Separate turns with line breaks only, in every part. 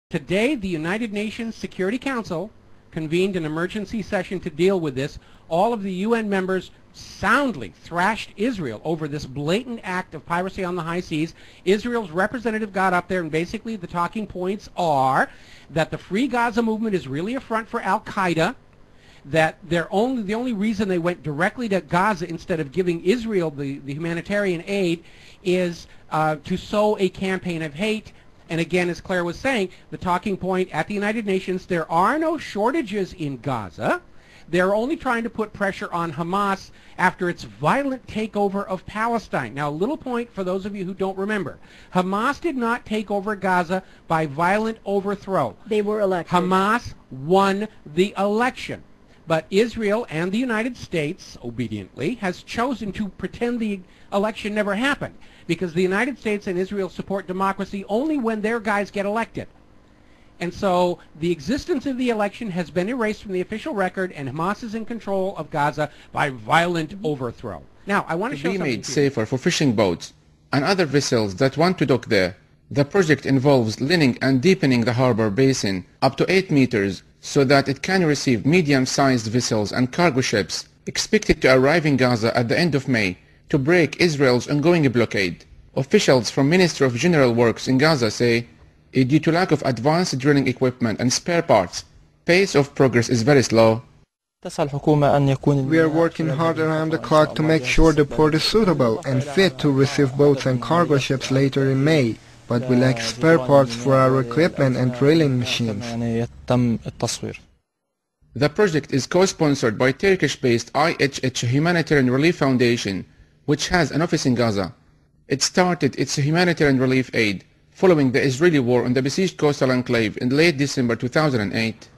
Today, the United Nations Security Council convened an emergency session to deal with this. All of the UN members soundly thrashed Israel over this blatant act of piracy on the high seas. Israel's representative got up there, and basically the talking points are that the Free Gaza movement is really a front for Al-Qaeda, that the only reason they went directly to Gaza instead of giving Israel the humanitarian aid is to sow a campaign of hate. And again, as Claire was saying, the talking point at the United Nations, there are no shortages in Gaza. They're only trying to put pressure on Hamas after its violent takeover of Palestine. Now, a little point for those of you who don't remember. Hamas did not take over Gaza by violent overthrow.
They were elected.
Hamas won the election. But Israel and the United States, obediently, has chosen to pretend the election never happened, because the United States and Israel support democracy only when their guys get elected. And so the existence of the election has been erased from the official record, and Hamas is in control of Gaza by violent overthrow. Now, I want to show
be
something
made safer for fishing boats and other vessels that want to dock there. The project involves lining and deepening the harbor basin up to 8 meters so that it can receive medium-sized vessels and cargo ships expected to arrive in Gaza at the end of May to break Israel's ongoing blockade. Officials from Ministry of General Works in Gaza say, due to lack of advanced drilling equipment and spare parts, pace of progress is very slow.
We are working hard around the clock to make sure the port is suitable and fit to receive boats and cargo ships later in May, but we lack spare parts for our equipment and drilling machines.
The project is co-sponsored by Turkish-based IHH Humanitarian Relief Foundation, which has an office in Gaza. It started its humanitarian relief aid following the Israeli war on the besieged coastal enclave in late December 2008.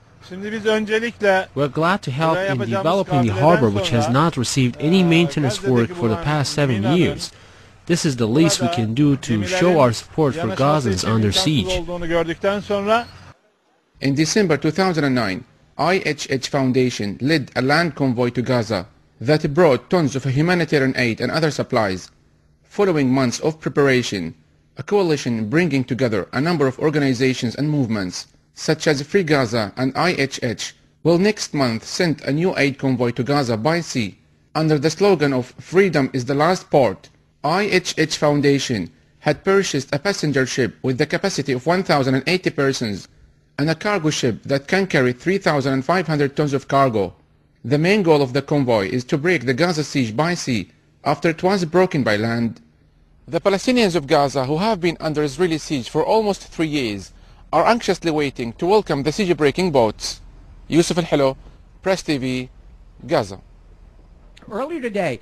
We're glad to help in developing the harbor, which has not received any maintenance work for the past 7 years. This is the least we can do to show our support for Gazans under siege.
In December 2009, IHH Foundation led a land convoy to Gaza that brought tons of humanitarian aid and other supplies. Following months of preparation, a coalition bringing together a number of organizations and movements, such as Free Gaza and IHH, will next month send a new aid convoy to Gaza by sea. Under the slogan of "Freedom is the last port," IHH Foundation had purchased a passenger ship with the capacity of 1,080 persons and a cargo ship that can carry 3,500 tons of cargo. The main goal of the convoy is to break the Gaza siege by sea after it was broken by land. The Palestinians of Gaza, who have been under Israeli siege for almost 3 years, are anxiously waiting to welcome the siege-breaking boats. Yusuf Al-Hilo, Press TV, Gaza.
Earlier today,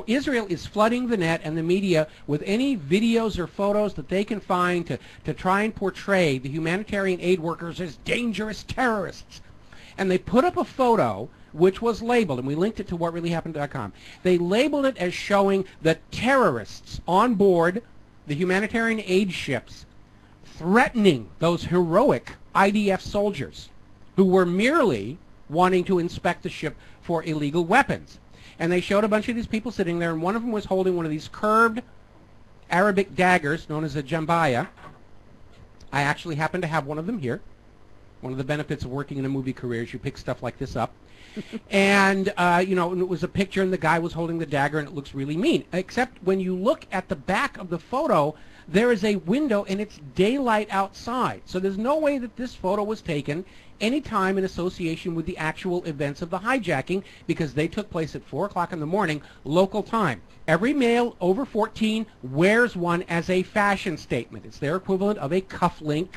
Israel is flooding the net and the media with any videos or photos that they can find to try and portray the humanitarian aid workers as dangerous terrorists. And they put up a photo which was labeled, and we linked it to whatreallyhappened.com. They labeled it as showing the terrorists on board the humanitarian aid ships threatening those heroic IDF soldiers who were merely wanting to inspect the ship for illegal weapons. And they showed a bunch of these people sitting there, and one of them was holding one of these curved Arabic daggers known as a jambaya. I actually happen to have one of them here. One of the benefits of working in a movie career is you pick stuff like this up. And, and it was a picture, and the guy was holding the dagger, and it looks really mean. Except when you look at the back of the photo, there is a window, and it's daylight outside. So there's no way that this photo was taken any time in association with the actual events of the hijacking, because they took place at 4 o'clock in the morning, local time. Every male over 14 wears one as a fashion statement. It's their equivalent of a cufflink,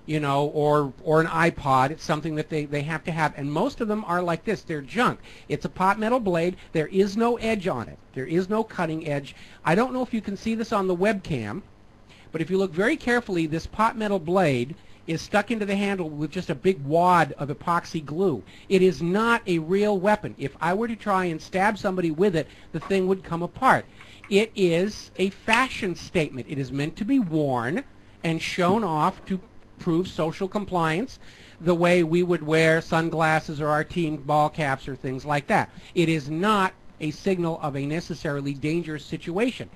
or an iPod. It's something that they have to have. And most of them are like this. They're junk. It's a pot metal blade. There is no edge on it. There is no cutting edge. I don't know if you can see this on the webcam, but if you look very carefully, this pot metal blade is stuck into the handle with just a big wad of epoxy glue. It is not a real weapon. If I were to try and stab somebody with it, the thing would come apart. It is a fashion statement. It is meant to be worn and shown off to prove social compliance, the way we would wear sunglasses or our team ball caps or things like that. It is not a signal of a necessarily dangerous situation.